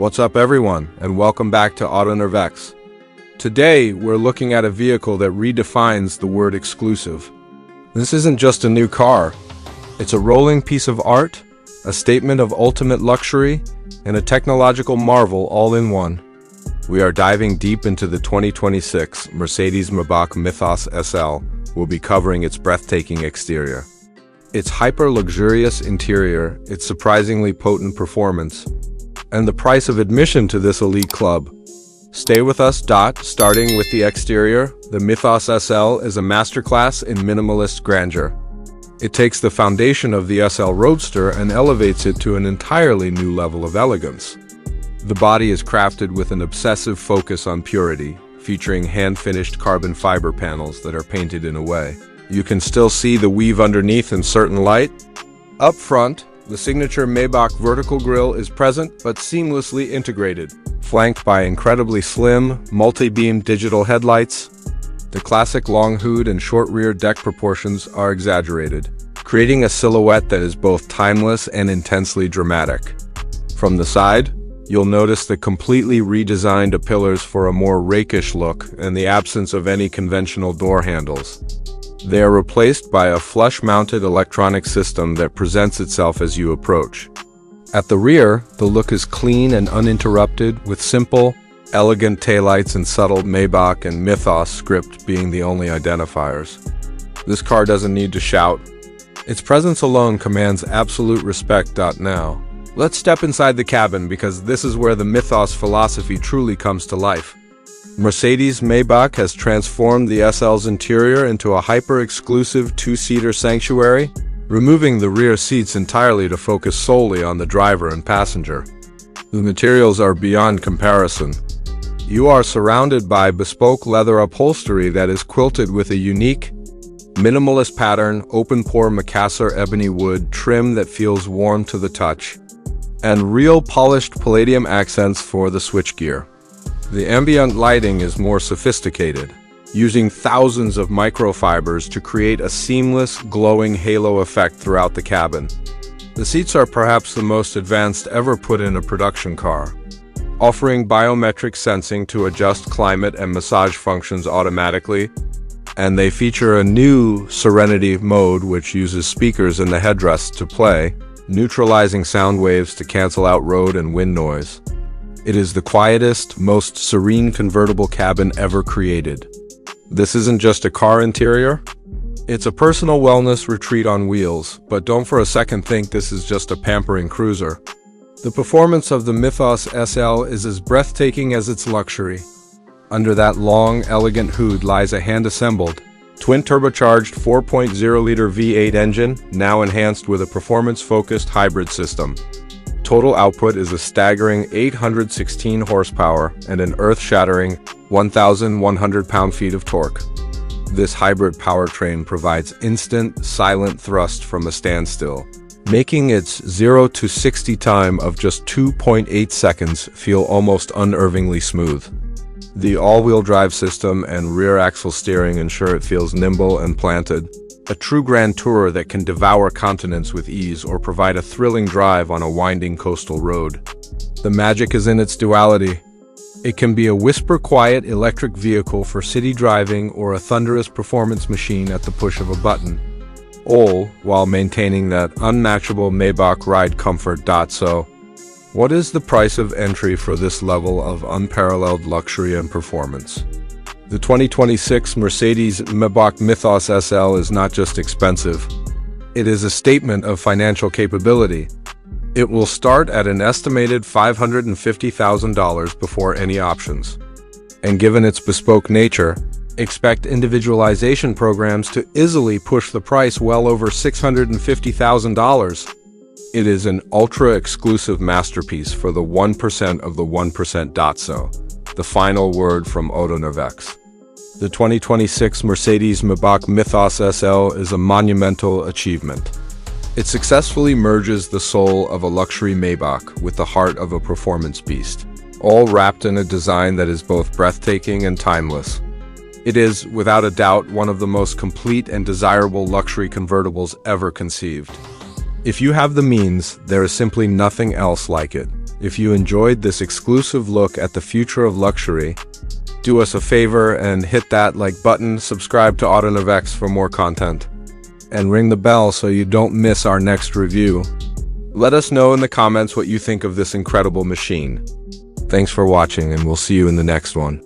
What's up everyone, and welcome back to AutoNerveX. Today, we're looking at a vehicle that redefines the word exclusive. This isn't just a new car. It's a rolling piece of art, a statement of ultimate luxury, and a technological marvel all in one. We are diving deep into the 2026 Mercedes-Maybach Mythos SL. We'll be covering its breathtaking exterior, its hyper-luxurious interior, its surprisingly potent performance, and the price of admission to this elite club. Stay with us. Starting with the exterior, the Mythos SL is a masterclass in minimalist grandeur. It takes the foundation of the SL Roadster and elevates it to an entirely new level of elegance. The body is crafted with an obsessive focus on purity, featuring hand-finished carbon fiber panels that are painted in a way you can still see the weave underneath in certain light. Up front, the signature Maybach vertical grille is present but seamlessly integrated, flanked by incredibly slim, multi-beam digital headlights. The classic long hood and short rear deck proportions are exaggerated, creating a silhouette that is both timeless and intensely dramatic. From the side, you'll notice the completely redesigned pillars for a more rakish look and the absence of any conventional door handles. They are replaced by a flush-mounted electronic system that presents itself as you approach. At the rear, the look is clean and uninterrupted, with simple, elegant taillights and subtle Maybach and Mythos script being the only identifiers. This car doesn't need to shout. Its presence alone commands absolute respect. Now, let's step inside the cabin because this is where the Mythos philosophy truly comes to life. Mercedes-Maybach has transformed the SL's interior into a hyper-exclusive two-seater sanctuary, removing the rear seats entirely to focus solely on the driver and passenger. The materials are beyond comparison. You are surrounded by bespoke leather upholstery that is quilted with a unique, minimalist pattern, open-pore macassar ebony wood trim that feels warm to the touch, and real polished palladium accents for the switchgear. The ambient lighting is more sophisticated, using thousands of microfibers to create a seamless, glowing halo effect throughout the cabin. The seats are perhaps the most advanced ever put in a production car, offering biometric sensing to adjust climate and massage functions automatically, and they feature a new Serenity mode which uses speakers in the headrest to play, neutralizing sound waves to cancel out road and wind noise. It is the quietest, most serene convertible cabin ever created. This isn't just a car interior, it's a personal wellness retreat on wheels, but don't for a second think this is just a pampering cruiser. The performance of the Mythos SL is as breathtaking as its luxury. Under that long, elegant hood lies a hand-assembled, twin-turbocharged 4.0-liter V8 engine, now enhanced with a performance-focused hybrid system. Total output is a staggering 816 horsepower and an earth-shattering 1,100 pound-feet of torque. This hybrid powertrain provides instant, silent thrust from a standstill, making its 0 to 60 time of just 2.8 seconds feel almost unnervingly smooth. The all-wheel drive system and rear axle steering ensure it feels nimble and planted, a true grand tourer that can devour continents with ease or provide a thrilling drive on a winding coastal road. The magic is in its duality. It can be a whisper-quiet electric vehicle for city driving or a thunderous performance machine at the push of a button, all while maintaining that unmatchable Maybach ride comfort. So, what is the price of entry for this level of unparalleled luxury and performance? The 2026 Mercedes-Maybach Mythos SL is not just expensive, it is a statement of financial capability. It will start at an estimated $550,000 before any options. And given its bespoke nature, expect individualization programs to easily push the price well over $650,000. It is an ultra-exclusive masterpiece for the 1% of the 1%. So, the final word from AutoNerveX. The 2026 Mercedes-Maybach Mythos SL is a monumental achievement. It successfully merges the soul of a luxury Maybach with the heart of a performance beast, all wrapped in a design that is both breathtaking and timeless. It is, without a doubt, one of the most complete and desirable luxury convertibles ever conceived. If you have the means, there is simply nothing else like it. If you enjoyed this exclusive look at the future of luxury, do us a favor and hit that like button, subscribe to AutoNerveX for more content, and ring the bell so you don't miss our next review. Let us know in the comments what you think of this incredible machine. Thanks for watching, and we'll see you in the next one.